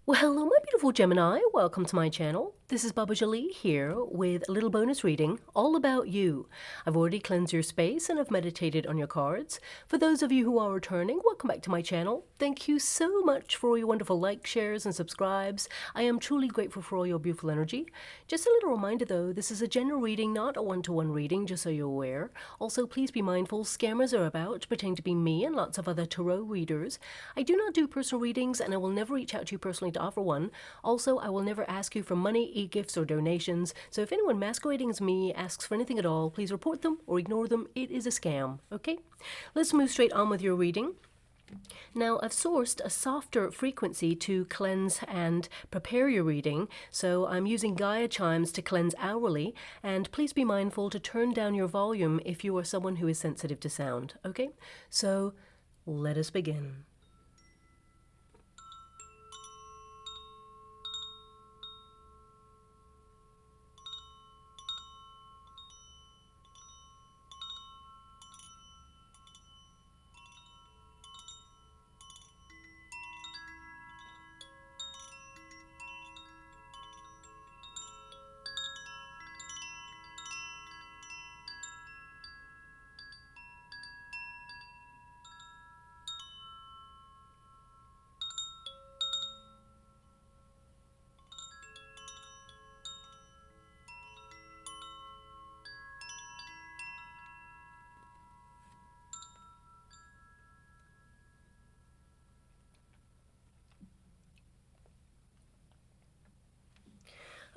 Well, hello, my beautiful Gemini. Welcome to my channel. This is Baba Jolie here with a little bonus reading all about you. I've already cleansed your space and have meditated on your cards. For those of you who are returning, welcome back to my channel. Thank you so much for all your wonderful likes, shares, and subscribes. I am truly grateful for all your beautiful energy. Just a little reminder though, this is a general reading, not a one-to-one reading, just so you're aware. Also, please be mindful, scammers are about, pretending to be me and lots of other tarot readers. I do not do personal readings and I will never reach out to you personally to offer one. Also, I will never ask you for money, e-gifts, or donations. So if anyone masquerading as me asks for anything at all, please report them or ignore them. It is a scam, okay? Let's move straight on with your reading. Now, I've sourced a softer frequency to cleanse and prepare your reading, so I'm using Gaia chimes to cleanse hourly, and please be mindful to turn down your volume if you are someone who is sensitive to sound, okay? So, let us begin.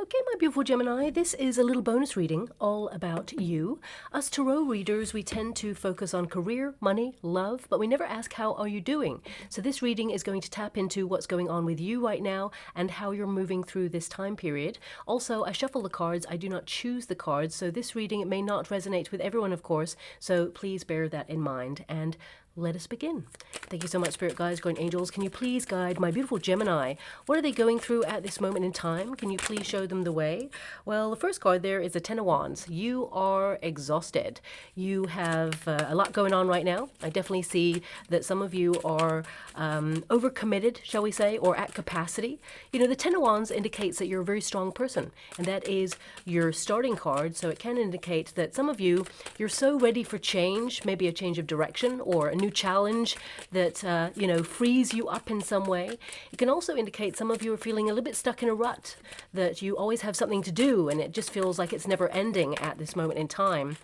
Okay, my beautiful Gemini, this is a little bonus reading all about you. Us tarot readers, we tend to focus on career, money, love, but we never ask how are you doing. So this reading is going to tap into what's going on with you right now and how you're moving through this time period. Also, I shuffle the cards. I do not choose the cards, so this reading, it may not resonate with everyone, of course, so please bear that in mind. And let us begin. Thank you so much, Spirit Guides, Guardian Angels. Can you please guide my beautiful Gemini? What are they going through at this moment in time? Can you please show them the way? Well, the first card there is the Ten of Wands. You are exhausted. You have a lot going on right now. I definitely see that some of you are overcommitted, shall we say, or at capacity. You know, the Ten of Wands indicates that you're a very strong person, and that is your starting card. So it can indicate that some of you, you're so ready for change, maybe a change of direction or a new challenge that, you know, frees you up in some way. It can also indicate some of you are feeling a little bit stuck in a rut, that you always have something to do and it just feels like it's never ending at this moment in time.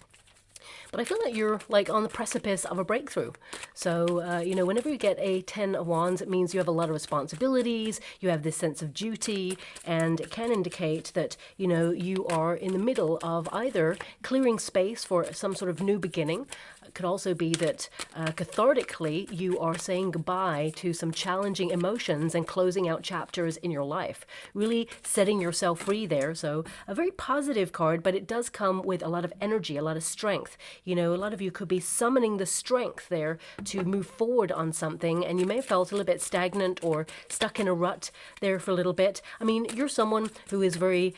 But I feel that you're like on the precipice of a breakthrough. So, you know, whenever you get a 10 of Wands, it means you have a lot of responsibilities, you have this sense of duty, and it can indicate that, you know, you are in the middle of either clearing space for some sort of new beginning. It could also be that cathartically you are saying goodbye to some challenging emotions and closing out chapters in your life, really setting yourself free there. So a very positive card, but it does come with a lot of energy, a lot of strength. You know, a lot of you could be summoning the strength there to move forward on something, and you may have felt a little bit stagnant or stuck in a rut there for a little bit. I mean, you're someone who is very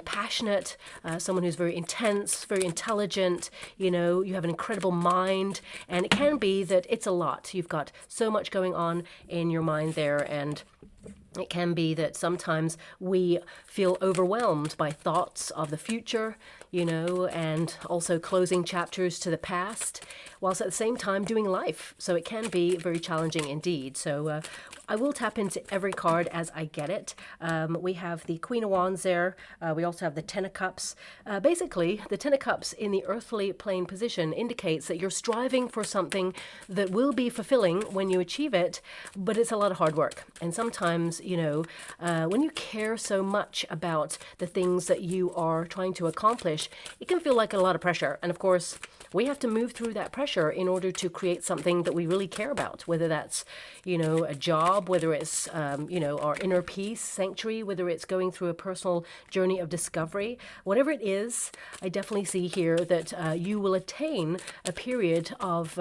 passionate, someone who's very intense, very intelligent. You know, you have an incredible mind, and it can be that it's a lot. You've got so much going on in your mind there, and it can be that sometimes we feel overwhelmed by thoughts of the future, you know, and also closing chapters to the past, whilst at the same time doing life. So it can be very challenging indeed. So I will tap into every card as I get it. We have the Queen of Wands there. We also have the Ten of Cups. Basically, the Ten of Cups in the earthly plane position indicates that you're striving for something that will be fulfilling when you achieve it, but it's a lot of hard work. And sometimes, you know, when you care so much about the things that you are trying to accomplish, it can feel like a lot of pressure. And of course, we have to move through that pressure in order to create something that we really care about, whether that's, you know, a job, whether it's, you know, our inner peace, sanctuary, whether it's going through a personal journey of discovery, whatever it is. I definitely see here that you will attain a period of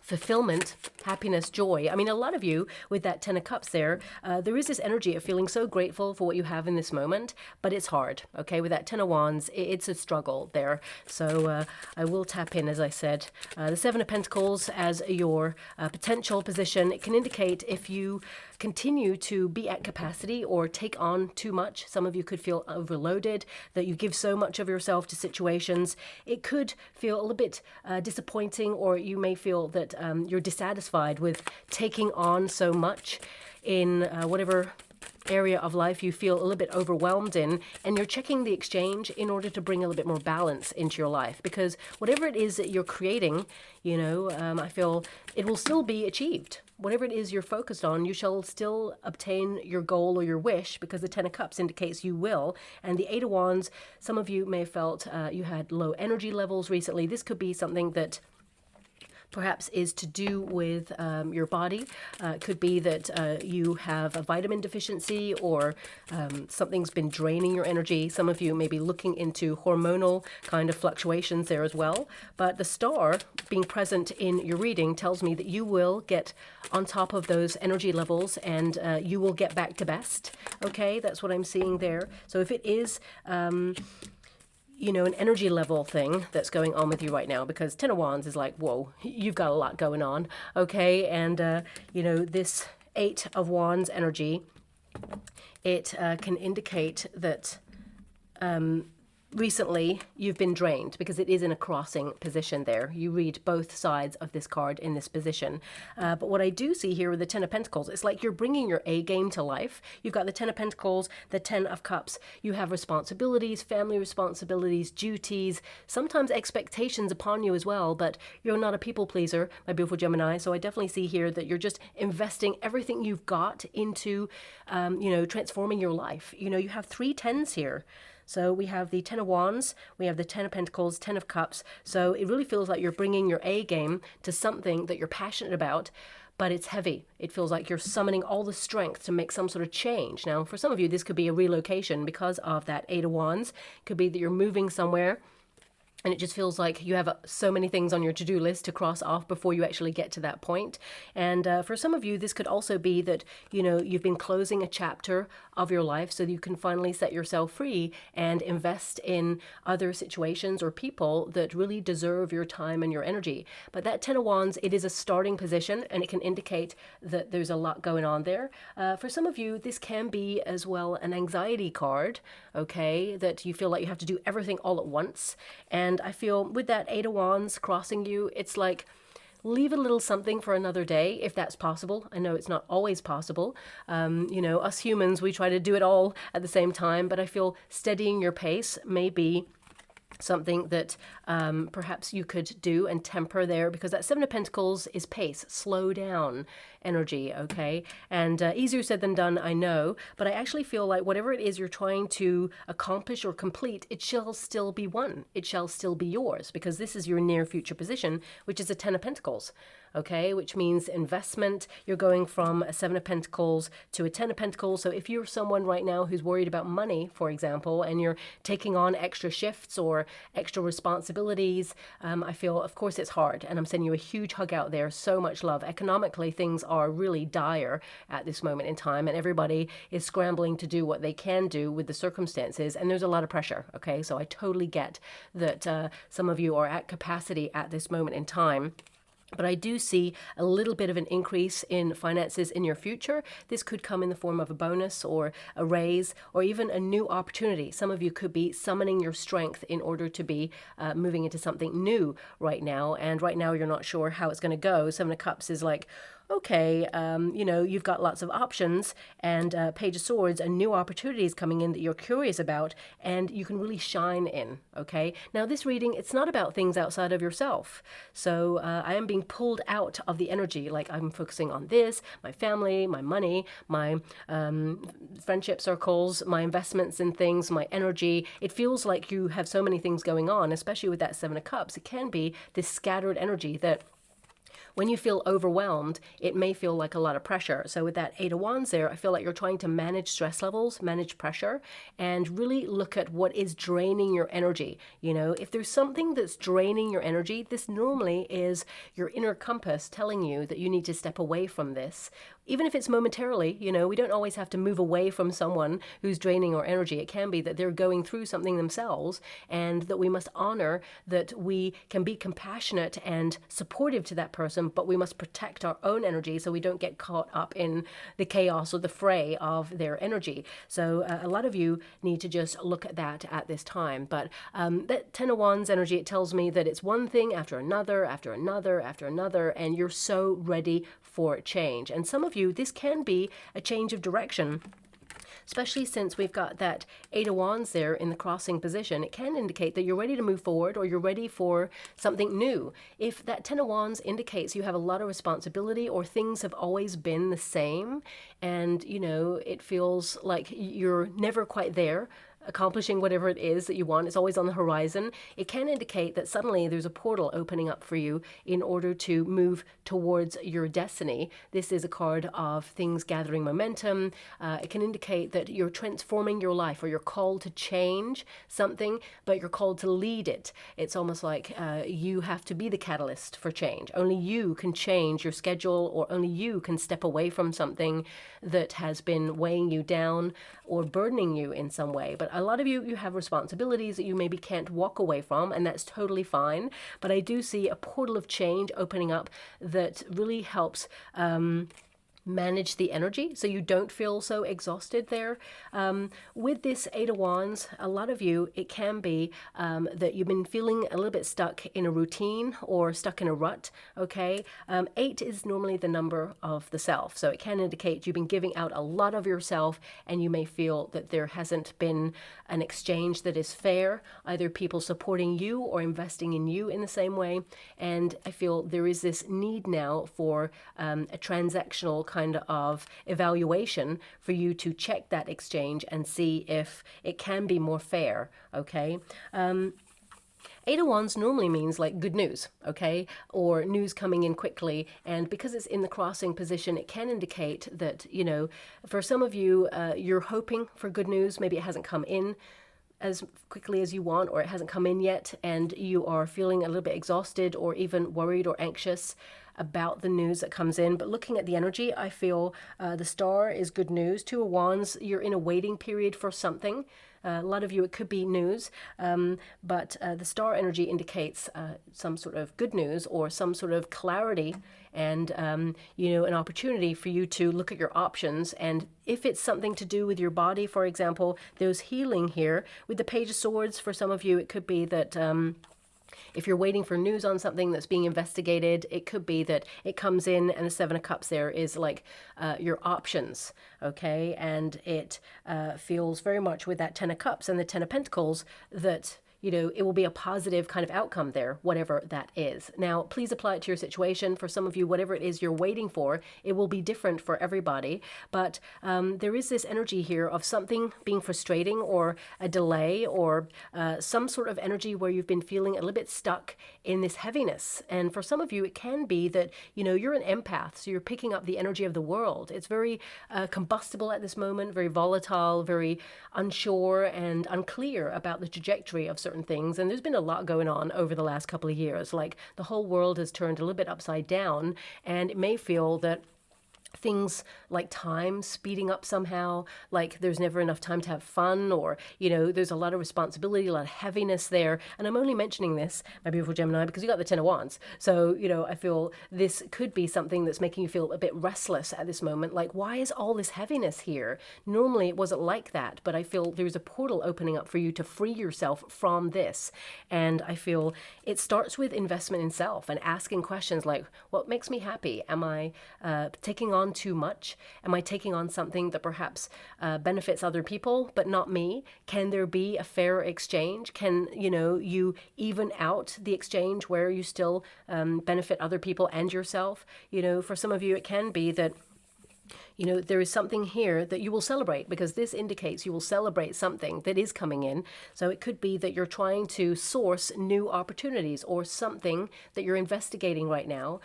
fulfillment, happiness, joy. I mean, a lot of you with that Ten of Cups there, there is this energy of feeling so grateful for what you have in this moment, but it's hard, okay? With that Ten of Wands, it's a struggle there. So I will tap in, as I said. The Seven of Pentacles as your potential position. It can indicate if you continue to be at capacity or take on too much. Some of you could feel overloaded, that you give so much of yourself to situations. It could feel a little bit disappointing, or you may feel that you're dissatisfied with taking on so much in whatever area of life you feel a little bit overwhelmed in, and you're checking the exchange in order to bring a little bit more balance into your life, because whatever it is that you're creating, I feel it will still be achieved. Whatever it is you're focused on, you shall still obtain your goal or your wish, because the Ten of Cups indicates you will. And the Eight of Wands, some of you may have felt you had low energy levels recently. This could be something that perhaps is to do with your body. It could be that you have a vitamin deficiency, or something's been draining your energy. Some of you may be looking into hormonal kind of fluctuations there as well. But the star being present in your reading tells me that you will get on top of those energy levels, and you will get back to best. Okay, that's what I'm seeing there. So if it is an energy level thing that's going on with you right now, because Ten of Wands is like, whoa, you've got a lot going on, okay? And, this Eight of Wands energy, it can indicate that recently you've been drained, because it is in a crossing position there. You read both sides of this card in this position. But what I do see here with the Ten of Pentacles, it's like you're bringing your A game to life. You've got the Ten of Pentacles, the Ten of Cups. You have responsibilities, family responsibilities, duties, sometimes expectations upon you as well, but you're not a people pleaser, my beautiful Gemini. So I definitely see here that you're just investing everything you've got into, transforming your life. You have three tens here. So we have the Ten of Wands, we have the Ten of Pentacles, Ten of Cups. So it really feels like you're bringing your A game to something that you're passionate about, but it's heavy. It feels like you're summoning all the strength to make some sort of change. Now, for some of you, this could be a relocation because of that Eight of Wands. It could be that you're moving somewhere, and it just feels like you have so many things on your to-do list to cross off before you actually get to that point. And for some of you, this could also be that, you've been closing a chapter of your life so that you can finally set yourself free and invest in other situations or people that really deserve your time and your energy. But that Ten of Wands, it is a starting position, and it can indicate that there's a lot going on there. For some of you, this can be as well an anxiety card, okay, that you feel like you have to do everything all at once. And I feel with that Eight of Wands crossing you, it's like, leave a little something for another day, if that's possible. I know it's not always possible. Us humans, we try to do it all at the same time, but I feel steadying your pace may be something that perhaps you could do and temper there, because that Seven of Pentacles is pace, slow down energy, okay? And easier said than done, I know, but I actually feel like whatever it is you're trying to accomplish or complete, it shall still be won. It shall still be yours, because this is your near future position, which is a Ten of Pentacles. Okay, which means investment. You're going from a Seven of Pentacles to a Ten of Pentacles. So if you're someone right now who's worried about money, for example, and you're taking on extra shifts or extra responsibilities, I feel, of course, it's hard. And I'm sending you a huge hug out there. So much love. Economically, things are really dire at this moment in time, and everybody is scrambling to do what they can do with the circumstances. And there's a lot of pressure. Okay, so I totally get that some of you are at capacity at this moment in time. But I do see a little bit of an increase in finances in your future. This could come in the form of a bonus or a raise or even a new opportunity. Some of you could be summoning your strength in order to be moving into something new right now. And right now you're not sure how it's going to go. Seven of Cups is like, okay, you've got lots of options, and Page of Swords, and new opportunities coming in that you're curious about, and you can really shine in, okay? Now, this reading, it's not about things outside of yourself. So I am being pulled out of the energy, like I'm focusing on this, my family, my money, my friendship circles, my investments in things, my energy. It feels like you have so many things going on, especially with that Seven of Cups. It can be this scattered energy that when you feel overwhelmed, it may feel like a lot of pressure. So with that Eight of Wands there, I feel like you're trying to manage stress levels, manage pressure, and really look at what is draining your energy. If there's something that's draining your energy, this normally is your inner compass telling you that you need to step away from this. even if it's momentarily, you know, we don't always have to move away from someone who's draining our energy. It can be that they're going through something themselves, and that we must honor that we can be compassionate and supportive to that person, but we must protect our own energy so we don't get caught up in the chaos or the fray of their energy. So a lot of you need to just look at that at this time. But that Ten of Wands energy, it tells me that it's one thing after another, after another, after another, and you're so ready for change. And some of you, this can be a change of direction, especially since we've got that Eight of Wands there in the crossing position. It can indicate that you're ready to move forward, or you're ready for something new. If that Ten of Wands indicates you have a lot of responsibility, or things have always been the same, and, you know, it feels like you're never quite there, accomplishing whatever it is that you want, it's always on the horizon, it can indicate that suddenly there's a portal opening up for you in order to move towards your destiny. This is a card of things gathering momentum. It can indicate that you're transforming your life, or you're called to change something, but you're called to lead it. It's almost like you have to be the catalyst for change. Only you can change your schedule, or only you can step away from something that has been weighing you down or burdening you in some way. But a lot of you have responsibilities that you maybe can't walk away from, and that's totally fine. But I do see a portal of change opening up that really helps manage the energy so you don't feel so exhausted there. With this Eight of Wands, a lot of you, it can be that you've been feeling a little bit stuck in a routine or stuck in a rut, okay? 8 is normally the number of the self, so it can indicate you've been giving out a lot of yourself, and you may feel that there hasn't been an exchange that is fair, either people supporting you or investing in you in the same way. And I feel there is this need now for a transactional kind of evaluation for you to check that exchange and see if it can be more fair, okay? Eight of Wands normally means like good news, okay? Or news coming in quickly. And because it's in the crossing position, it can indicate that, you know, for some of you, you're hoping for good news. Maybe it hasn't come in as quickly as you want, or it hasn't come in yet, and you are feeling a little bit exhausted or even worried or anxious about the news that comes in. But looking at the energy, I feel the Star is good news. Two of Wands, you're in a waiting period for something. A lot of you, it could be news, but the Star energy indicates some sort of good news or some sort of clarity, and you know, an opportunity for you to look at your options. And if it's something to do with your body, for example, there's healing here. With the Page of Swords, for some of you, it could be that if you're waiting for news on something that's being investigated, it could be that it comes in, and the Seven of Cups there is like your options, okay? And it feels very much with that Ten of Cups and the Ten of Pentacles that, you know, it will be a positive kind of outcome there, whatever that is. Now, please apply it to your situation. For some of you, whatever it is you're waiting for, it will be different for everybody. But there is this energy here of something being frustrating, or a delay, or some sort of energy where you've been feeling a little bit stuck in this heaviness. And for some of you, it can be that, you know, you're an empath, so you're picking up the energy of the world. It's very combustible at this moment, very volatile, very unsure and unclear about the trajectory of certain things. And there's been a lot going on over the last couple of years. Like, the whole world has turned a little bit upside down, and it may feel that things like time speeding up somehow, like there's never enough time to have fun, or, you know, there's a lot of responsibility, a lot of heaviness there. And I'm only mentioning this, my beautiful Gemini, because you got the Ten of Wands. So, you know, I feel this could be something that's making you feel a bit restless at this moment. Like, why is all this heaviness here? Normally it wasn't like that, but I feel there's a portal opening up for you to free yourself from this. And I feel it starts with investment in self and asking questions like, what makes me happy? Am I taking on too much? Am I taking on something that perhaps benefits other people but not me? Can there be a fair exchange? Can, you know, you even out the exchange where you still benefit other people and yourself? You know, for some of you, it can be that, you know, there is something here that you will celebrate, because this indicates you will celebrate something that is coming in. So it could be that you're trying to source new opportunities, or something that you're investigating right now.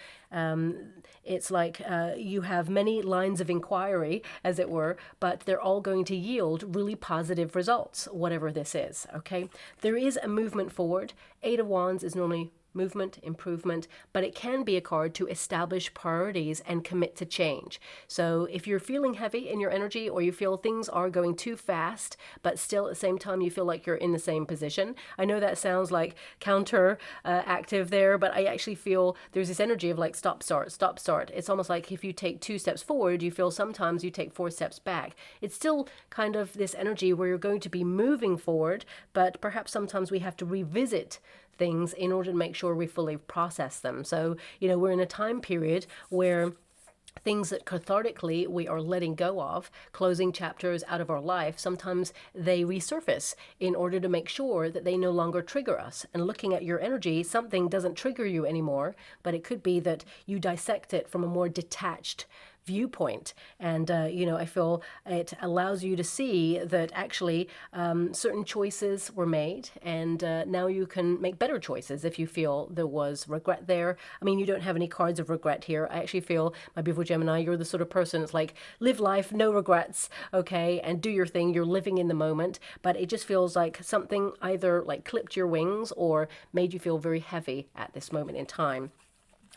It's like you have many lines of inquiry, as it were, but they're all going to yield really positive results, whatever this is, okay? There is a movement forward. Eight of Wands is normally movement, improvement, but it can be a card to establish priorities and commit to change. So if you're feeling heavy in your energy, or you feel things are going too fast, but still at the same time you feel like you're in the same position. I know that sounds like counter active there, but I actually feel there's this energy of like stop, start, stop, start. It's almost like if you take 2 steps forward, you feel sometimes you take 4 steps back. It's still kind of this energy where you're going to be moving forward, but perhaps sometimes we have to revisit things in order to make sure we fully process them. So, we're in a time period where things that cathartically we are letting go of, closing chapters out of our life, sometimes they resurface in order to make sure that they no longer trigger us. And looking at your energy, something doesn't trigger you anymore, but it could be that you dissect it from a more detached viewpoint. And, I feel it allows you to see that actually certain choices were made, and now you can make better choices if you feel there was regret there. I mean, you don't have any cards of regret here. I actually feel, my beautiful Gemini, you're the sort of person that's like, live life, no regrets, okay, and do your thing. You're living in the moment, but it just feels like something either like clipped your wings or made you feel very heavy at this moment in time.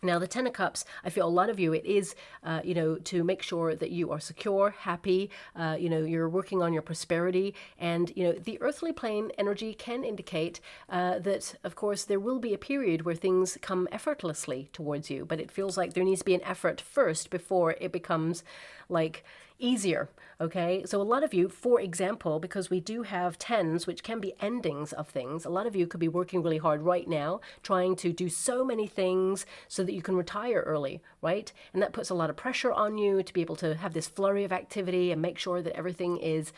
Now, the Ten of Cups, I feel a lot of you, it is, to make sure that you are secure, happy, you're working on your prosperity. And, the earthly plane energy can indicate that, of course, there will be a period where things come effortlessly towards you. But it feels like there needs to be an effort first before it becomes like easier. Okay, so a lot of you, for example, because we do have tens, which can be endings of things, a lot of you could be working really hard right now, trying to do so many things so that you can retire early, right? And that puts a lot of pressure on you to be able to have this flurry of activity and make sure that everything is,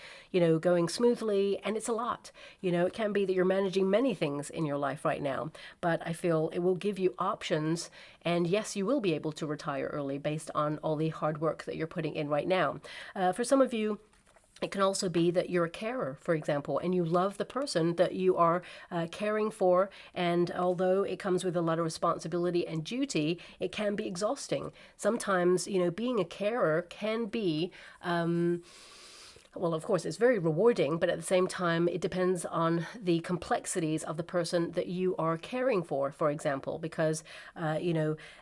going smoothly. And it's a lot. It can be that you're managing many things in your life right now, but I feel it will give you options. And yes, you will be able to retire early based on all the hard work that you're putting in right now. For some of you, it can also be that you're a carer, for example, and you love the person that you are caring for. And although it comes with a lot of responsibility and duty, it can be exhausting. Sometimes, being a carer can be well, of course, it's very rewarding, but at the same time, it depends on the complexities of the person that you are caring for example, because,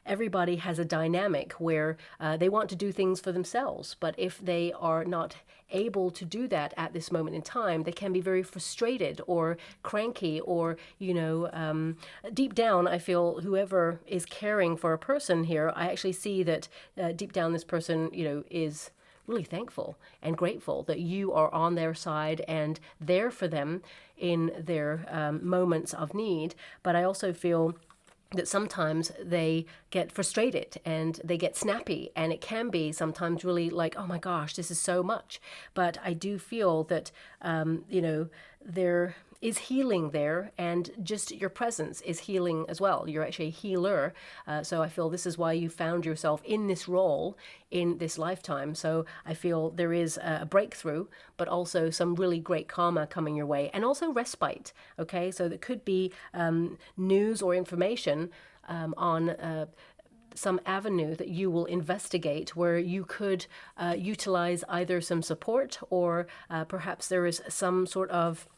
everybody has a dynamic where they want to do things for themselves. But if they are not able to do that at this moment in time, they can be very frustrated or cranky or, deep down, I feel whoever is caring for a person here, I actually see that deep down this person, is really thankful and grateful that you are on their side and there for them in their moments of need. But I also feel that sometimes they get frustrated and they get snappy, and it can be sometimes really like, oh my gosh, this is so much. But I do feel that, there is healing there, and just your presence is healing as well. You're actually a healer. So I feel this is why you found yourself in this role in this lifetime. So I feel there is a breakthrough, but also some really great karma coming your way, and also respite. Okay, so there could be news or information on some avenue that you will investigate where you could utilize either some support or perhaps there is some sort of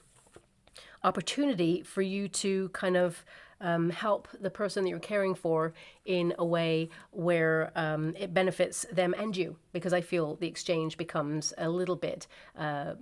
opportunity for you to kind of help the person that you're caring for in a way where it benefits them and you, because I feel the exchange becomes a little bit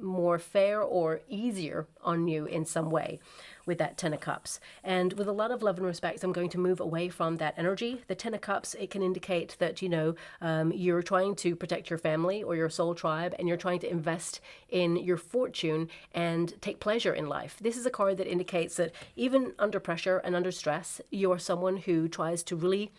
more fair or easier on you in some way with that Ten of Cups. And with a lot of love and respect, I'm going to move away from that energy. The Ten of Cups, it can indicate that, you're trying to protect your family or your soul tribe, and you're trying to invest in your fortune and take pleasure in life. This is a card that indicates that even under pressure and under stress, you're someone who tries to really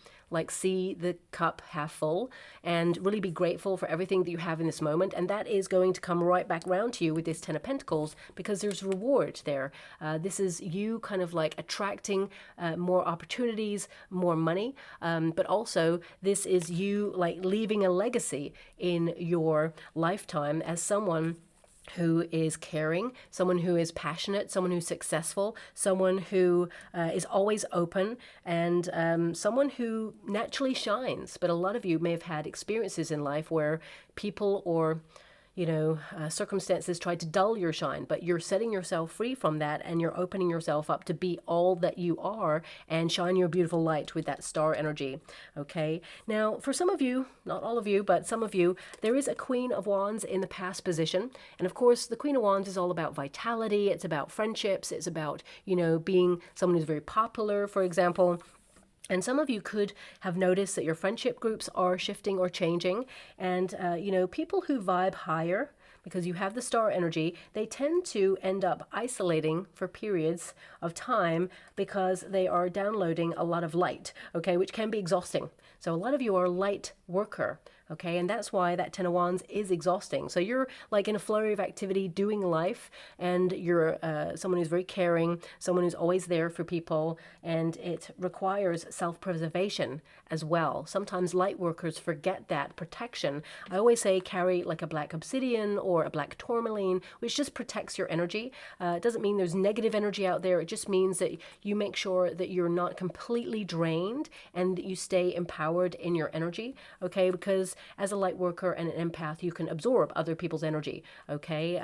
see the cup half full and really be grateful for everything that you have in this moment. And that is going to come right back round to you with this Ten of Pentacles, because there's reward there. This is you kind of attracting more opportunities, more money. But also this is you leaving a legacy in your lifetime as someone who is caring, someone who is passionate, someone who's successful, someone who is always open, and someone who naturally shines. But a lot of you may have had experiences in life where people or circumstances try to dull your shine, but you're setting yourself free from that, and you're opening yourself up to be all that you are and shine your beautiful light with that star energy. Okay, now for some of you, not all of you, but some of you, there is a Queen of Wands in the past position. And of course, the Queen of Wands is all about vitality. It's about friendships. It's about, being someone who's very popular, for example. And some of you could have noticed that your friendship groups are shifting or changing. And, people who vibe higher, because you have the star energy, they tend to end up isolating for periods of time because they are downloading a lot of light, okay, which can be exhausting. So a lot of you are a light worker. Okay, and that's why that Ten of Wands is exhausting. So you're like in a flurry of activity doing life, and you're someone who's very caring, someone who's always there for people, and it requires self-preservation as well. Sometimes light workers forget that protection. I always say carry like a black obsidian or a black tourmaline, which just protects your energy. It doesn't mean there's negative energy out there. It just means that you make sure that you're not completely drained and that you stay empowered in your energy, okay, because as a light worker and an empath, you can absorb other people's energy, okay?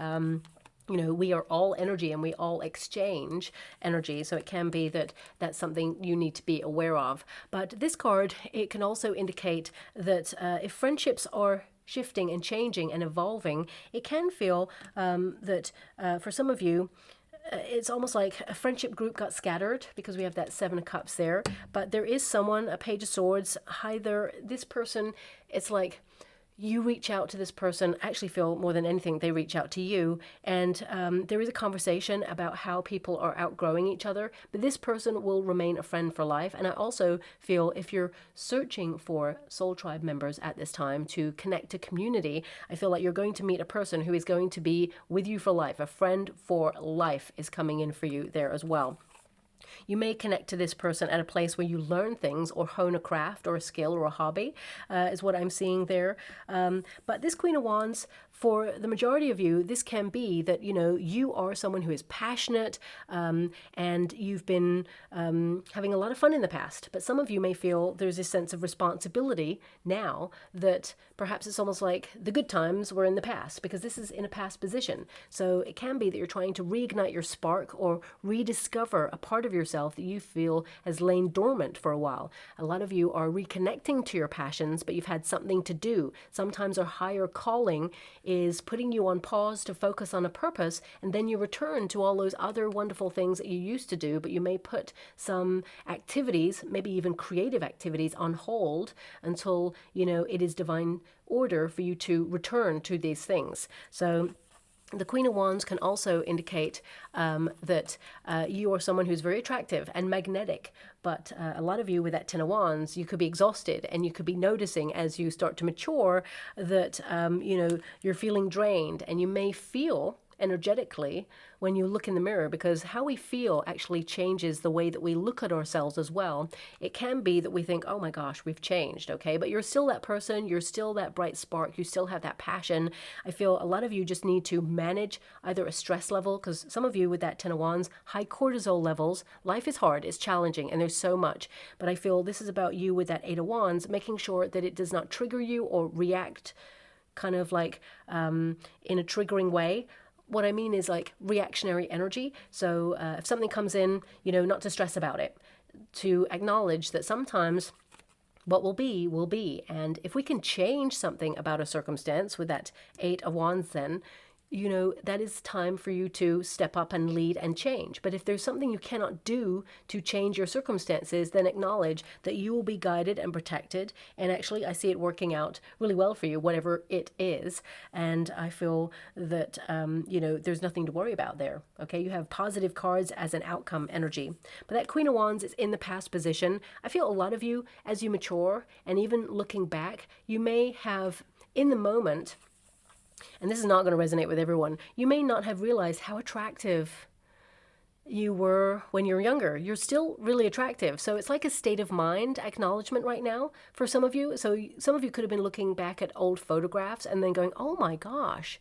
We are all energy and we all exchange energy. So it can be that that's something you need to be aware of. But this card, it can also indicate that if friendships are shifting and changing and evolving, it can feel that for some of you, it's almost like a friendship group got scattered because we have that Seven of Cups there. But there is someone, a Page of Swords, either this person, it's like you reach out to this person, actually feel more than anything they reach out to you, and there is a conversation about how people are outgrowing each other, but this person will remain a friend for life. And I also feel if you're searching for soul tribe members at this time to connect to community, I feel like you're going to meet a person who is going to be with you for life. A friend for life is coming in for you there as well. You may connect to this person at a place where you learn things or hone a craft or a skill or a hobby, is what I'm seeing there. But this Queen of Wands, for the majority of you, this can be that, you are someone who is passionate and you've been having a lot of fun in the past. But some of you may feel there's this sense of responsibility now that perhaps it's almost like the good times were in the past, because this is in a past position. So it can be that you're trying to reignite your spark or rediscover a part of yourself that you feel has lain dormant for a while. A lot of you are reconnecting to your passions, but you've had something to do. Sometimes a higher calling is putting you on pause to focus on a purpose, and then you return to all those other wonderful things that you used to do, but you may put some activities, maybe even creative activities, on hold until, it is divine order for you to return to these things. So the Queen of Wands can also indicate that you are someone who's very attractive and magnetic, but a lot of you with that Ten of Wands, you could be exhausted, and you could be noticing as you start to mature that, you're feeling drained, and you may feel energetically when you look in the mirror, because how we feel actually changes the way that we look at ourselves as well. It can be that we think, oh my gosh, we've changed, okay? But you're still that person, you're still that bright spark, you still have that passion. I feel a lot of you just need to manage either a stress level, because some of you with that Ten of Wands, high cortisol levels, life is hard, it's challenging, and there's so much. But I feel this is about you with that Eight of Wands, making sure that it does not trigger you or react kind of like in a triggering way. What I mean is like reactionary energy. So if something comes in, not to stress about it, to acknowledge that sometimes what will be, will be. And if we can change something about a circumstance with that Eight of Wands, then, that is time for you to step up and lead and change. But if there's something you cannot do to change your circumstances, then acknowledge that you will be guided and protected. And actually, I see it working out really well for you, whatever it is. And I feel that, there's nothing to worry about there. Okay, you have positive cards as an outcome energy. But that Queen of Wands is in the past position. I feel a lot of you, as you mature, and even looking back, you may have, in the moment, and this is not going to resonate with everyone, you may not have realized how attractive you were when you were younger. You're still really attractive. So it's like a state of mind acknowledgement right now for some of you. So some of you could have been looking back at old photographs and then going, oh my gosh.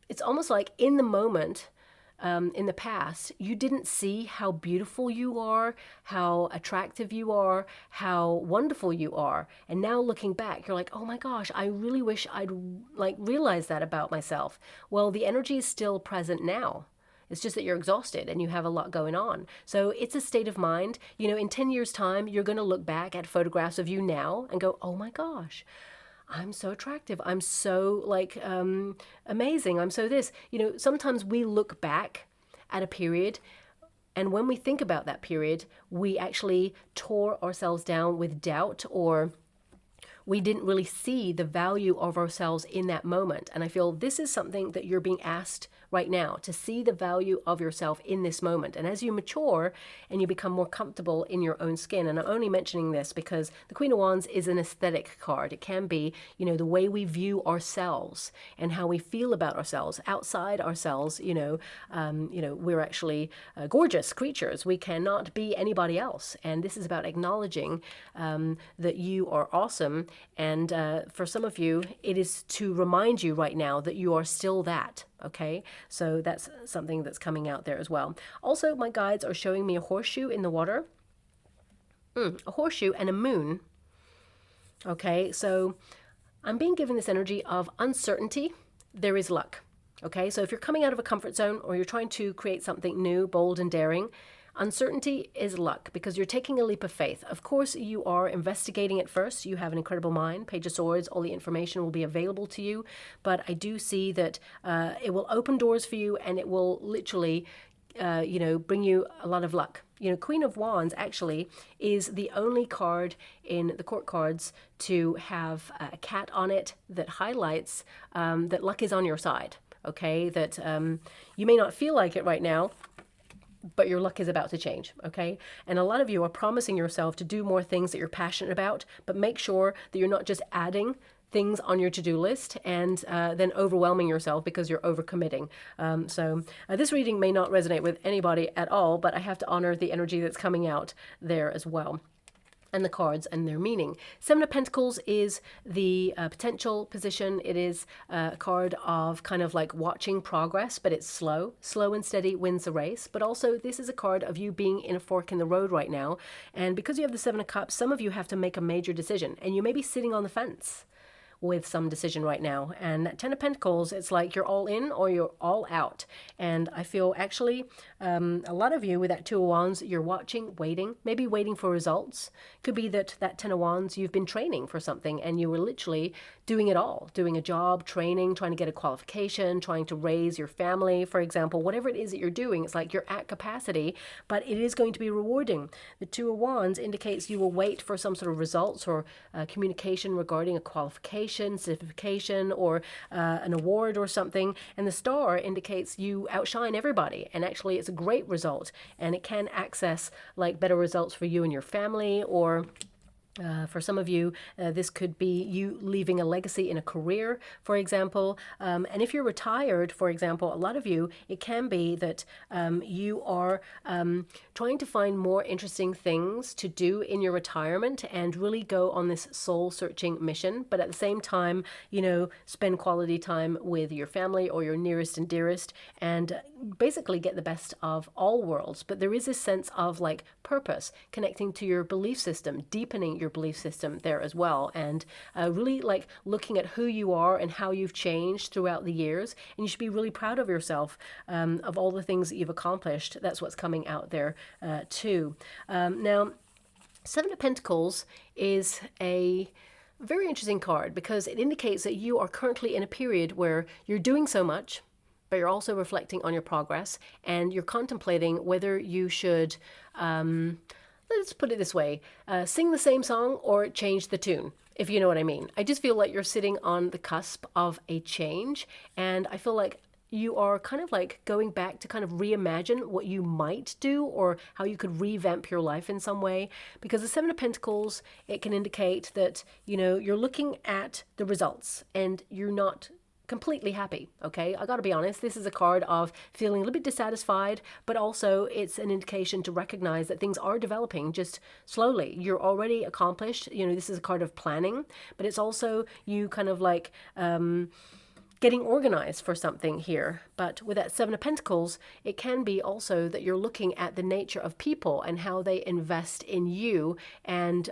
It's almost like in the moment, in the past, you didn't see how beautiful you are, how attractive you are, how wonderful you are. And now looking back, you're like, oh my gosh, I really wish I'd like realized that about myself. Well, the energy is still present now. It's just that you're exhausted and you have a lot going on. So it's a state of mind. You know, in 10 years' time, you're going to look back at photographs of you now and go, oh my gosh, I'm so attractive. I'm so like amazing. I'm so this. You know, sometimes we look back at a period, and when we think about that period, we actually tore ourselves down with doubt, or we didn't really see the value of ourselves in that moment. And I feel this is something that you're being asked right now, to see the value of yourself in this moment. And as you mature and you become more comfortable in your own skin, and I'm only mentioning this because the Queen of Wands is an aesthetic card. It can be, you know, the way we view ourselves and how we feel about ourselves outside ourselves. We're actually gorgeous creatures. We cannot be anybody else. And this is about acknowledging that you are awesome. And for some of you, it is to remind you right now that you are still that. Okay, so that's something that's coming out there as well. Also, my guides are showing me a horseshoe in the water, a horseshoe and a moon. Okay, so I'm being given this energy of uncertainty. There is luck. Okay, so if you're coming out of a comfort zone or you're trying to create something new, bold and daring, uncertainty is luck because you're taking a leap of faith. Of course, you are investigating it first. You have an incredible mind. Page of Swords, all the information will be available to you. But I do see that it will open doors for you, and it will literally, bring you a lot of luck. You know, Queen of Wands actually is the only card in the court cards to have a cat on it that highlights that luck is on your side. Okay, that you may not feel like it right now, but your luck is about to change, okay? And a lot of you are promising yourself to do more things that you're passionate about, but make sure that you're not just adding things on your to-do list and then overwhelming yourself because you're overcommitting. So this reading may not resonate with anybody at all, but I have to honor the energy that's coming out there as well, and the cards and their meaning. Seven of Pentacles is the potential position. It is a card of kind of like watching progress, but it's slow. Slow and steady wins the race. But also this is a card of you being in a fork in the road right now. And because you have the Seven of Cups, some of you have to make a major decision, and you may be sitting on the fence with some decision right now. And that Ten of Pentacles, it's like you're all in or you're all out. And I feel actually a lot of you with that Two of Wands, you're watching, waiting, maybe waiting for results. Could be that Ten of Wands, you've been training for something and you were literally doing it all, doing a job, training, trying to get a qualification, trying to raise your family, for example, whatever it is that you're doing. It's like you're at capacity, but it is going to be rewarding. The Two of Wands indicates you will wait for some sort of results or communication regarding a qualification, certification, or an award or something. And the Star indicates you outshine everybody, and actually it's a great result, and it can access like better results for you and your family, or for some of you, this could be you leaving a legacy in a career, for example. And if you're retired, for example, a lot of you, it can be that you are trying to find more interesting things to do in your retirement and really go on this soul-searching mission. But at the same time, you know, spend quality time with your family or your nearest and dearest, and basically get the best of all worlds. But there is this sense of like purpose, connecting to your belief system, deepening your belief system there as well, and really like looking at who you are and how you've changed throughout the years. And you should be really proud of yourself, of all the things that you've accomplished. That's what's coming out there too. Now, Seven of Pentacles is a very interesting card because it indicates that you are currently in a period where you're doing so much, but you're also reflecting on your progress, and you're contemplating whether you should, let's put it this way, sing the same song or change the tune, if you know what I mean. I just feel like you're sitting on the cusp of a change, and I feel like you are kind of like going back to kind of reimagine what you might do or how you could revamp your life in some way. Because the Seven of Pentacles, it can indicate that, you know, you're looking at the results and you're not completely happy. Okay, I gotta be honest, this is a card of feeling a little bit dissatisfied, but also it's an indication to recognize that things are developing just slowly. You're already accomplished. You know, this is a card of planning, but it's also you kind of like getting organized for something here. But with that Seven of Pentacles, it can be also that you're looking at the nature of people and how they invest in you. And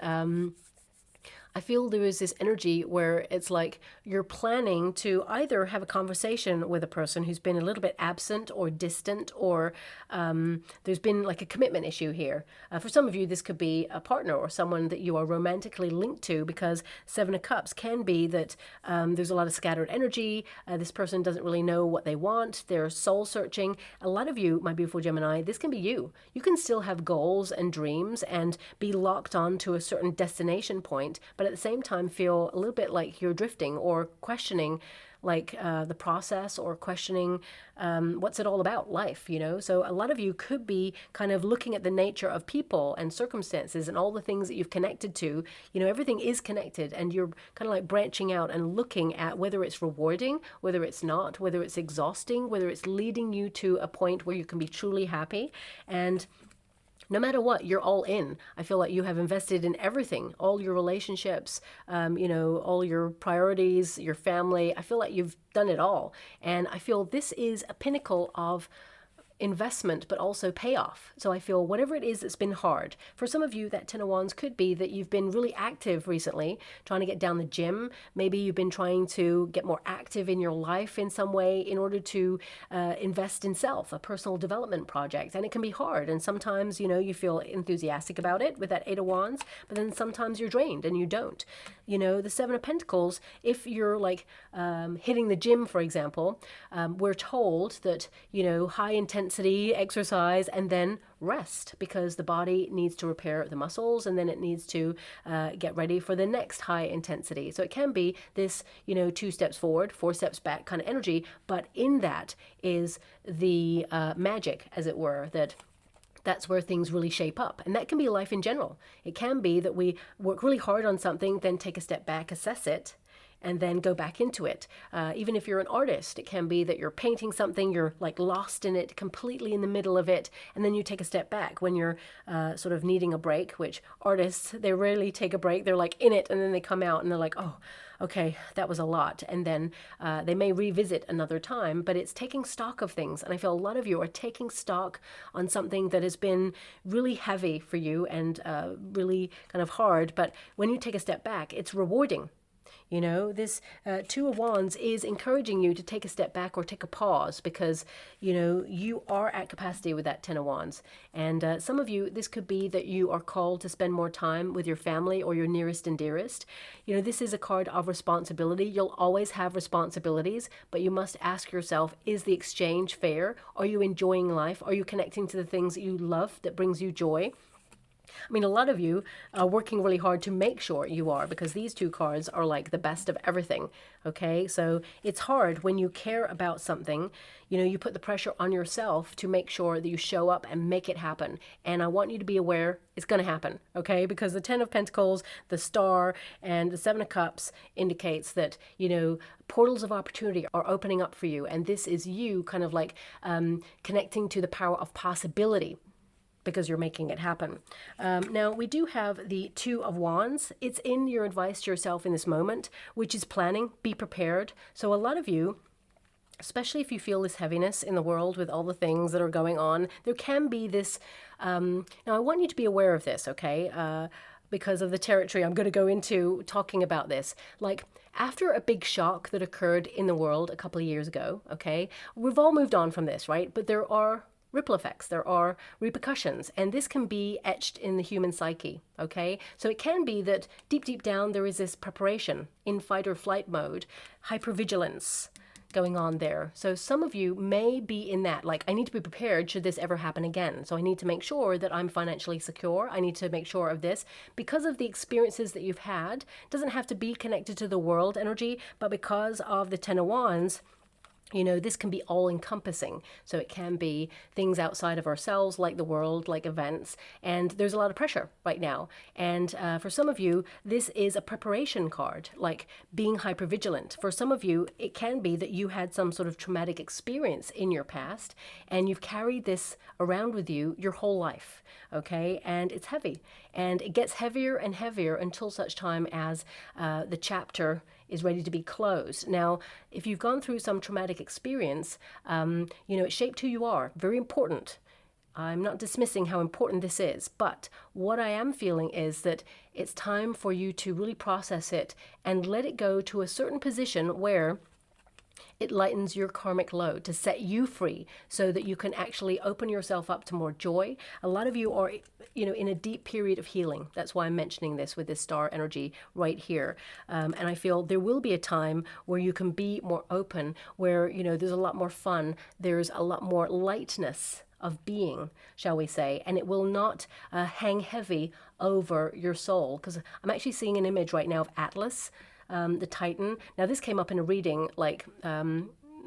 I feel there is this energy where it's like you're planning to either have a conversation with a person who's been a little bit absent or distant, or there's been like a commitment issue here. For some of you, this could be a partner or someone that you are romantically linked to, because Seven of Cups can be that there's a lot of scattered energy. This person doesn't really know what they want. They're soul searching. A lot of you, my beautiful Gemini, this can be you. You can still have goals and dreams and be locked on to a certain destination point, but at the same time feel a little bit like you're drifting or questioning like the process, or questioning what's it all about, life, you know? So a lot of you could be kind of looking at the nature of people and circumstances and all the things that you've connected to. You know, everything is connected, and you're kind of like branching out and looking at whether it's rewarding, whether it's not, whether it's exhausting, whether it's leading you to a point where you can be truly happy. And no matter what, you're all in. I feel like you have invested in everything, all your relationships, you know, all your priorities, your family. I feel like you've done it all. And I feel this is a pinnacle of investment, but also payoff. So I feel whatever it is that's been hard, for some of you, that Ten of Wands could be that you've been really active recently, trying to get down the gym. Maybe you've been trying to get more active in your life in some way in order to invest in self, a personal development project. And it can be hard. And sometimes, you know, you feel enthusiastic about it with that Eight of Wands, but then sometimes you're drained and you don't. You know, the Seven of Pentacles, if you're like hitting the gym, for example, we're told that, you know, high intensity exercise and then rest, because the body needs to repair the muscles, and then it needs to get ready for the next high intensity. So it can be this, you know, 2 steps forward, 4 steps back kind of energy, but in that is the magic, as it were, that's where things really shape up. And that can be life in general. It can be that we work really hard on something, then take a step back, assess it, and then go back into it. Even if you're an artist, it can be that you're painting something, you're like lost in it, completely in the middle of it, and then you take a step back when you're sort of needing a break, which artists, they rarely take a break. They're like in it, and then they come out and they're like, oh, okay, that was a lot. And then they may revisit another time, but it's taking stock of things. And I feel a lot of you are taking stock on something that has been really heavy for you and really kind of hard. But when you take a step back, it's rewarding. You know, this Two of Wands is encouraging you to take a step back or take a pause, because, you know, you are at capacity with that Ten of Wands. And some of you, this could be that you are called to spend more time with your family or your nearest and dearest. You know, this is a card of responsibility. You'll always have responsibilities, but you must ask yourself, is the exchange fair? Are you enjoying life? Are you connecting to the things that you love, that brings you joy? I mean, a lot of you are working really hard to make sure you are, because these two cards are like the best of everything. Okay, so it's hard when you care about something. You know, you put the pressure on yourself to make sure that you show up and make it happen. And I want you to be aware it's going to happen, okay? Because the Ten of Pentacles, the Star, and the Seven of Cups indicates that, you know, portals of opportunity are opening up for you. And this is you kind of like connecting to the power of possibility, because you're making it happen. Now, we do have the Two of Wands. It's in your advice to yourself in this moment, which is planning, be prepared. So a lot of you, especially if you feel this heaviness in the world with all the things that are going on, there can be this, now I want you to be aware of this, okay? Because of the territory I'm going to go into talking about this. Like, after a big shock that occurred in the world a couple of years ago, okay, we've all moved on from this, right? But there are ripple effects, there are repercussions, and this can be etched in the human psyche, okay? So it can be that deep, deep down there is this preparation in fight or flight mode, hypervigilance going on there. So some of you may be in that, like, I need to be prepared should this ever happen again. So I need to make sure that I'm financially secure. I need to make sure of this because of the experiences that you've had. It doesn't have to be connected to the world energy, but because of the Ten of Wands, you know, this can be all-encompassing. So it can be things outside of ourselves, like the world, like events. And there's a lot of pressure right now. And for some of you, this is a preparation card, like being hypervigilant. For some of you, it can be that you had some sort of traumatic experience in your past, and you've carried this around with you your whole life, okay? And it's heavy. And it gets heavier and heavier until such time as the chapter is ready to be closed. Now, if you've gone through some traumatic experience, it shaped who you are. Very important. I'm not dismissing how important this is, but what I am feeling is that it's time for you to really process it and let it go to a certain position where it lightens your karmic load to set you free so that you can actually open yourself up to more joy. A lot of you are, in a deep period of healing. That's why I'm mentioning this with this star energy right here. And I feel there will be a time where you can be more open, where, there's a lot more fun. There's a lot more lightness of being, shall we say, and it will not hang heavy over your soul. Because I'm actually seeing an image right now of Atlas, the Titan. Now, this came up in a reading like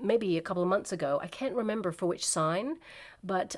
maybe a couple of months ago. I can't remember for which sign, but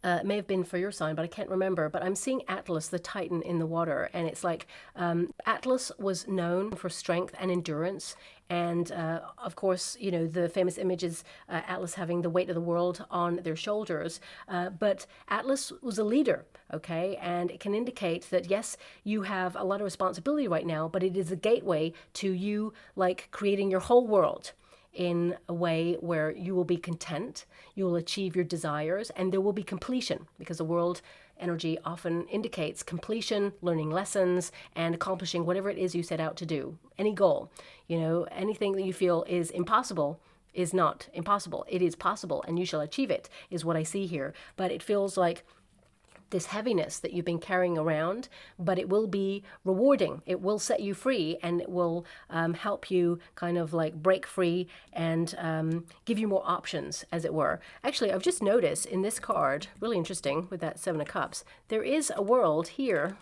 it may have been for your sign, but I can't remember. But I'm seeing Atlas, the Titan, in the water. And it's like Atlas was known for strength and endurance. And of course, the famous image is Atlas having the weight of the world on their shoulders. But Atlas was a leader, okay? And it can indicate that, yes, you have a lot of responsibility right now, but it is a gateway to you, like, creating your whole world in a way where you will be content, you will achieve your desires, and there will be completion, because the world energy often indicates completion, learning lessons, and accomplishing whatever it is you set out to do. Any goal, anything that you feel is impossible is not impossible. It is possible, and you shall achieve it, is what I see here. But it feels like this heaviness that you've been carrying around, but it will be rewarding. It will set you free, and it will help you kind of like break free and give you more options, as it were. Actually, I've just noticed in this card, really interesting with that Seven of Cups, there is a world here,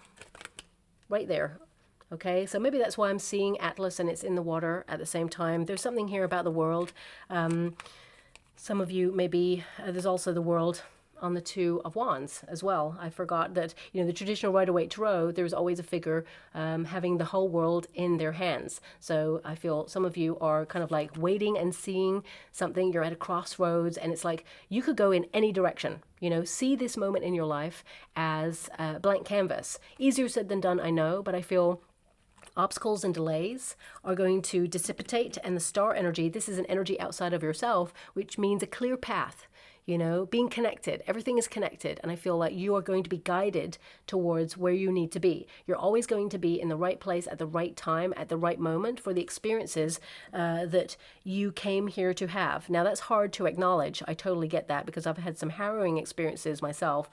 right there. Okay, so maybe that's why I'm seeing Atlas and it's in the water at the same time. There's something here about the world. Some of you maybe, there's also the world on the Two of Wands as well. I forgot that, the traditional Rider-Waite Tarot, there's always a figure having the whole world in their hands. So I feel some of you are kind of like waiting and seeing something. You're at a crossroads, and it's like you could go in any direction. See this moment in your life as a blank canvas. Easier said than done, I know, but I feel obstacles and delays are going to dissipate, and the star energy, this is an energy outside of yourself, which means a clear path. Being connected. Everything is connected. And I feel like you are going to be guided towards where you need to be. You're always going to be in the right place at the right time, at the right moment for the experiences that you came here to have. Now, that's hard to acknowledge. I totally get that, because I've had some harrowing experiences myself.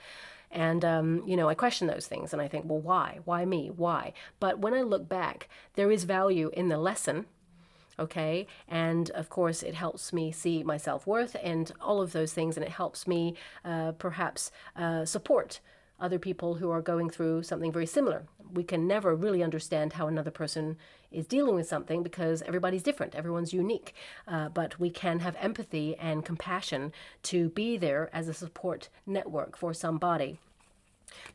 And, I question those things and I think, well, why? Why me? Why? But when I look back, there is value in the lesson. Okay. And of course, it helps me see my self-worth and all of those things. And it helps me perhaps support other people who are going through something very similar. We can never really understand how another person is dealing with something, because everybody's different. Everyone's unique. But we can have empathy and compassion to be there as a support network for somebody.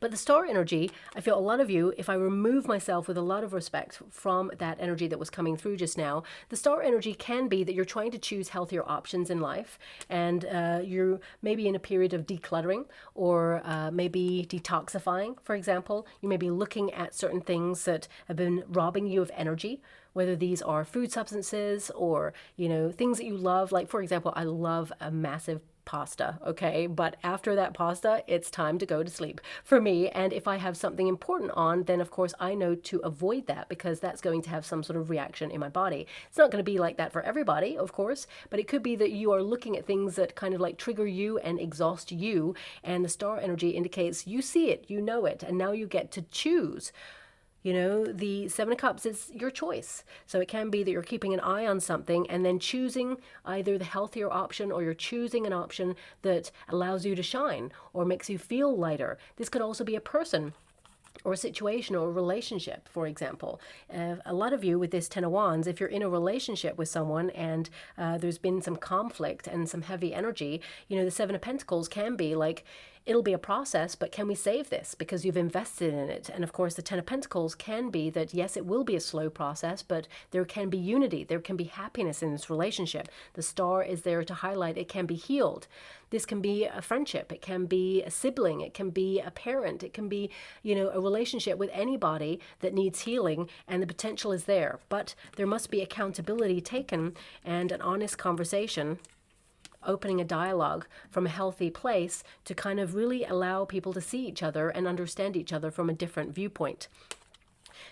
But the star energy, I feel a lot of you, if I remove myself with a lot of respect from that energy that was coming through just now, the star energy can be that you're trying to choose healthier options in life, and you're maybe in a period of decluttering or maybe detoxifying, for example. You may be looking at certain things that have been robbing you of energy, whether these are food substances or, things that you love. Like, for example, I love a massive pasta, okay? But after that pasta, it's time to go to sleep for me. And if I have something important on, then of course I know to avoid that, because that's going to have some sort of reaction in my body. It's not going to be like that for everybody, of course, but it could be that you are looking at things that kind of like trigger you and exhaust you. And the star energy indicates you see it, you know it, and now you get to choose. The Seven of Cups is your choice. So it can be that you're keeping an eye on something and then choosing either the healthier option, or you're choosing an option that allows you to shine or makes you feel lighter. This could also be a person or a situation or a relationship, for example. A lot of you with this Ten of Wands, if you're in a relationship with someone and there's been some conflict and some heavy energy, the Seven of Pentacles can be like, it'll be a process, but can we save this because you've invested in it? And of course, the Ten of Pentacles can be that, yes, it will be a slow process, but there can be unity. There can be happiness in this relationship. The star is there to highlight it can be healed. This can be a friendship. It can be a sibling. It can be a parent. It can be, a relationship with anybody that needs healing, and the potential is there. But there must be accountability taken and an honest conversation, opening a dialogue from a healthy place to kind of really allow people to see each other and understand each other from a different viewpoint.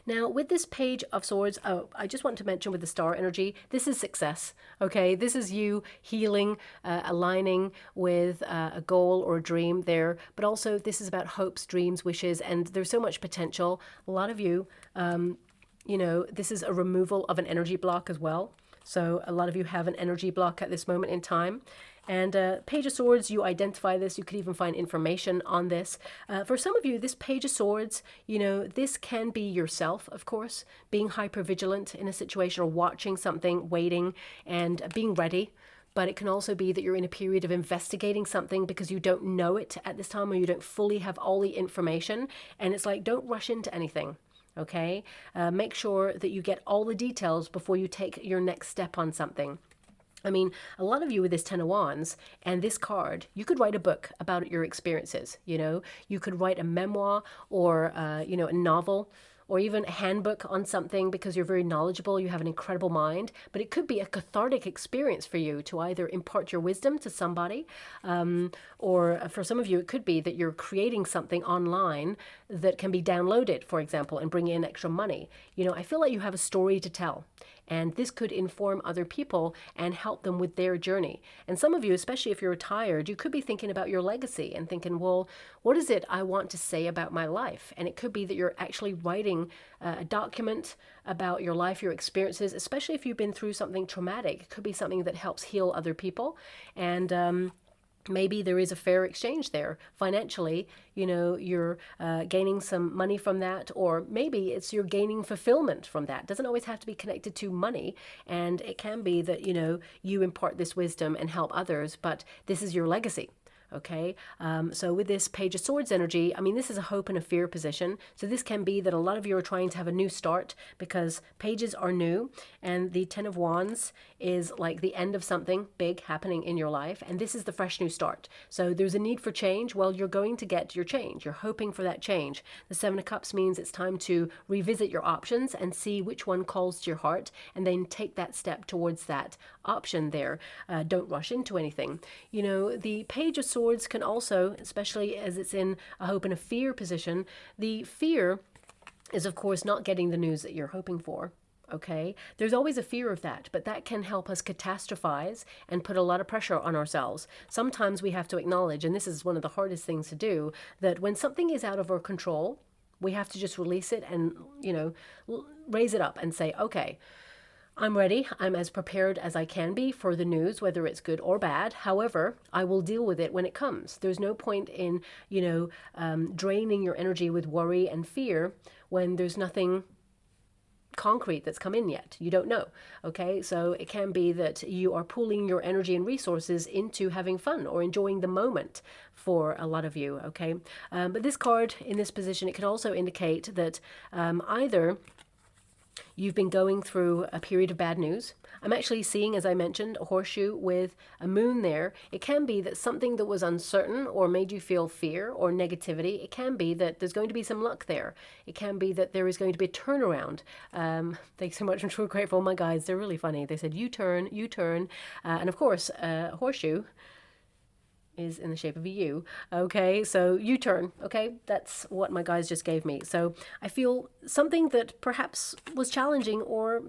Now, with this Page of Swords, I just want to mention with the star energy, this is success, okay? This is you healing, aligning with a goal or a dream there, but also this is about hopes, dreams, wishes, and there's so much potential. A lot of you, this is a removal of an energy block as well. So a lot of you have an energy block at this moment in time. And Page of Swords, you identify this. You could even find information on this. For some of you, this Page of Swords, this can be yourself, of course, being hypervigilant in a situation or watching something, waiting and being ready. But it can also be that you're in a period of investigating something because you don't know it at this time, or you don't fully have all the information. And it's like, don't rush into anything. Okay, make sure that you get all the details before you take your next step on something. I mean, a lot of you with this Ten of Wands and this card, you could write a book about your experiences. You could write a memoir or, a novel, or even a handbook on something because you're very knowledgeable, you have an incredible mind. But it could be a cathartic experience for you to either impart your wisdom to somebody, or for some of you, it could be that you're creating something online that can be downloaded, for example, and bring in extra money. I feel like you have a story to tell. And this could inform other people and help them with their journey. And some of you, especially if you're retired, you could be thinking about your legacy and thinking, well, what is it I want to say about my life? And it could be that you're actually writing a document about your life, your experiences, especially if you've been through something traumatic. It could be something that helps heal other people. And maybe there is a fair exchange there financially. You're gaining some money from that, or maybe it's you're gaining fulfillment from that. It doesn't always have to be connected to money, and it can be that you impart this wisdom and help others, but this is your legacy. Okay, so with this Page of Swords energy, I mean, this is a hope and a fear position. So this can be that a lot of you are trying to have a new start because pages are new, and the Ten of Wands is like the end of something big happening in your life, and this is the fresh new start. So there's a need for change. Well, you're going to get your change. You're hoping for that change. The Seven of Cups means it's time to revisit your options and see which one calls to your heart, and then take that step towards that option there. Don't rush into anything. The Page of Swords can also, especially as it's in a hope and a fear position, the fear is, of course, not getting the news that you're hoping for. Okay, there's always a fear of that, but that can help us catastrophize and put a lot of pressure on ourselves. Sometimes we have to acknowledge, and this is one of the hardest things to do, that when something is out of our control, we have to just release it and, raise it up and say, okay, I'm ready. I'm as prepared as I can be for the news, whether it's good or bad. However, I will deal with it when it comes. There's no point in, draining your energy with worry and fear when there's nothing concrete that's come in yet. You don't know. Okay, so it can be that you are pooling your energy and resources into having fun or enjoying the moment for a lot of you. Okay, but this card in this position, it can also indicate that either you've been going through a period of bad news. I'm actually seeing, as I mentioned, a horseshoe with a moon there. It can be that something that was uncertain or made you feel fear or negativity, it can be that there's going to be some luck there. It can be that there is going to be a turnaround. Thanks so much. I'm so grateful. My guys, they're really funny. They said, you turn. And of course, horseshoe is in the shape of a U. Okay, so U-turn. Okay, that's what my guys just gave me. So I feel something that perhaps was challenging or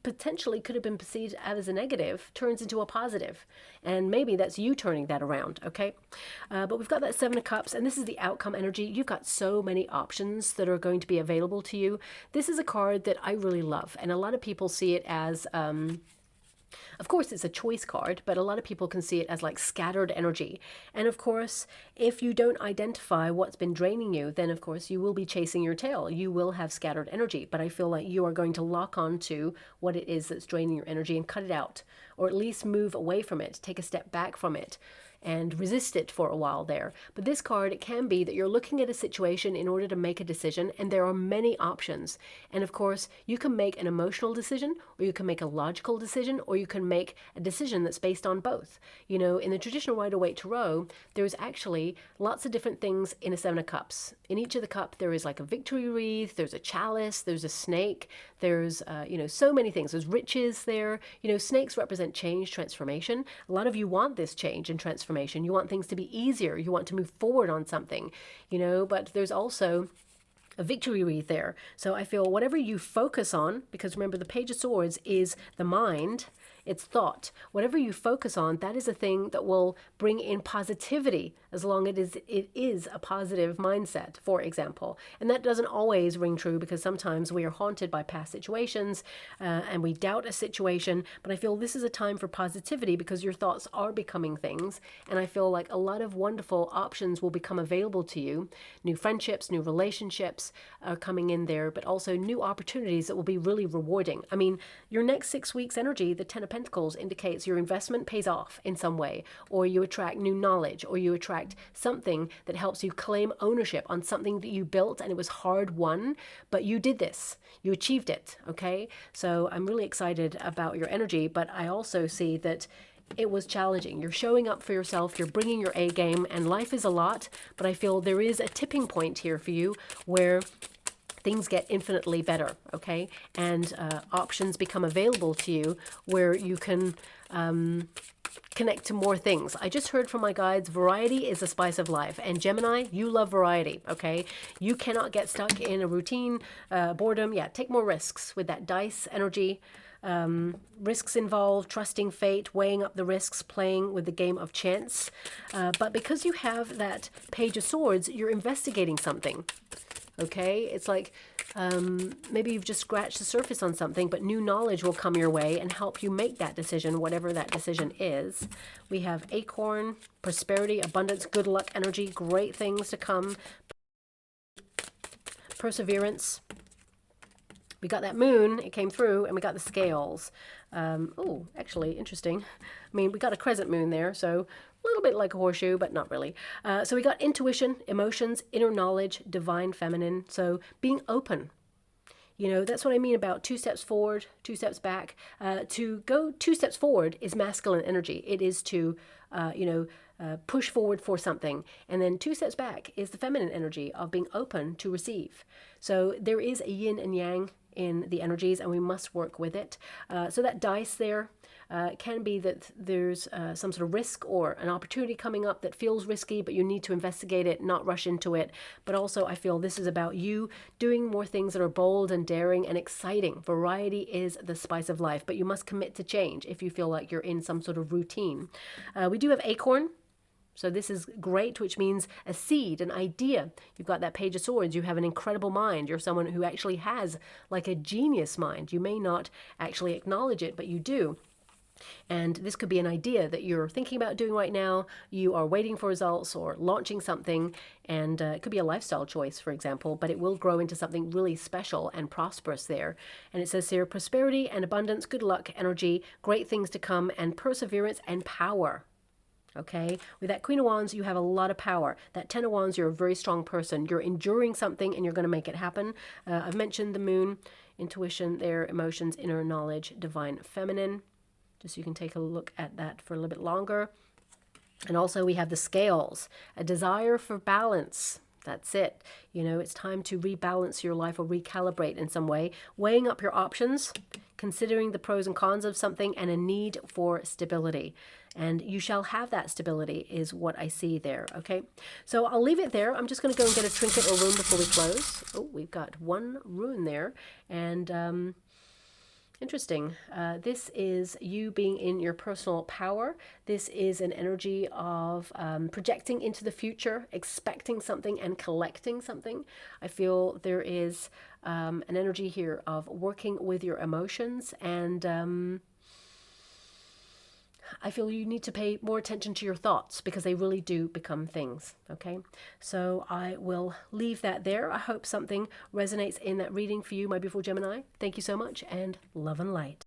potentially could have been perceived as a negative turns into a positive, and maybe that's you turning that around. Okay, but we've got that Seven of Cups, and this is the outcome energy. You've got so many options that are going to be available to you. This is a card that I really love, and a lot of people see it as of course, it's a choice card, but a lot of people can see it as like scattered energy. And of course, if you don't identify what's been draining you, then of course you will be chasing your tail. You will have scattered energy, but I feel like you are going to lock on to what it is that's draining your energy and cut it out, or at least move away from it, take a step back from it. and resist it for a while there. But this card, it can be that you're looking at a situation in order to make a decision, and there are many options. And of course, you can make an emotional decision, or you can make a logical decision, or you can make a decision that's based on both. You know, in the traditional Rider-Waite Tarot, there's actually lots of different things in a Seven of Cups. In each of the cup, there is like a victory wreath, there's a chalice, there's a snake, there's, you know, so many things. There's riches there. You know, snakes represent change, transformation. A lot of you want this change and transformation. You want things to be easier. You want to move forward on something, you know, but there's also a victory wreath there. So I feel whatever you focus on, because remember the Page of Swords is the mind, it's thought. Whatever you focus on, that is a thing that will bring in positivity as long as it is a positive mindset, for example. And that doesn't always ring true because sometimes we are haunted by past situations and we doubt a situation. But I feel this is a time for positivity because your thoughts are becoming things. And I feel like a lot of wonderful options will become available to you. New friendships, new relationships are coming in there, but also new opportunities that will be really rewarding. I mean, your next 6 weeks energy, the Ten of Pentacles, indicates your investment pays off in some way, or you attract new knowledge, or you attract something that helps you claim ownership on something that you built and it was hard won, but you did this, you achieved it, okay? So I'm really excited about your energy, but I also see that it was challenging. You're showing up for yourself, you're bringing your A game, and life is a lot, but I feel there is a tipping point here for you where things get infinitely better, okay? And options become available to you where you can connect to more things. I just heard from my guides, variety is the spice of life. And Gemini, you love variety, okay? You cannot get stuck in a routine, boredom. Yeah, take more risks with that dice energy. Risks involved, trusting fate, weighing up the risks, playing with the game of chance. But because you have that Page of Swords, you're investigating something. Okay, it's like maybe you've just scratched the surface on something, but new knowledge will come your way and help you make that decision, whatever that decision is. We have Acorn, prosperity, abundance, good luck, energy, great things to come, perseverance. We got that moon, it came through, and we got the scales. Oh, actually, interesting. I mean, we got a crescent moon there, so a little bit like a horseshoe, but not really. So we got intuition, emotions, inner knowledge, divine feminine. So being open. You know, that's what I mean about 2 steps forward, 2 steps back. To go 2 steps forward is masculine energy. It is to, push forward for something. And then 2 steps back is the feminine energy of being open to receive. So there is a yin and yang in the energies, and we must work with it. So that dice there can be that there's some sort of risk or an opportunity coming up that feels risky, but you need to investigate it, not rush into it. But also I feel this is about you doing more things that are bold and daring and exciting. Variety is the spice of life, but you must commit to change if you feel like you're in some sort of routine. We do have Acorn. So this is great, which means a seed, an idea. You've got that Page of Swords. You have an incredible mind. You're someone who actually has like a genius mind. You may not actually acknowledge it, but you do. And this could be an idea that you're thinking about doing right now. You are waiting for results or launching something. And it could be a lifestyle choice, for example, but it will grow into something really special and prosperous there. And it says here, prosperity and abundance, good luck, energy, great things to come, and perseverance and power. Okay, with that Queen of Wands, you have a lot of power. That Ten of Wands, you're a very strong person. You're enduring something and you're going to make it happen. I've mentioned the moon, intuition there, emotions, inner knowledge, divine feminine. Just so you can take a look at that for a little bit longer. And also we have the scales, a desire for balance. That's it. You know, it's time to rebalance your life or recalibrate in some way, weighing up your options, considering the pros and cons of something, and a need for stability. And you shall have that stability is what I see there, okay? So I'll leave it there. I'm just going to go and get a trinket or rune before we close. Oh, we've got one rune there. And interesting. This is you being in your personal power. This is an energy of projecting into the future, expecting something and collecting something. I feel there is an energy here of working with your emotions, and I feel you need to pay more attention to your thoughts because they really do become things, okay? So I will leave that there. I hope something resonates in that reading for you, my beautiful Gemini. Thank you so much, and love and light.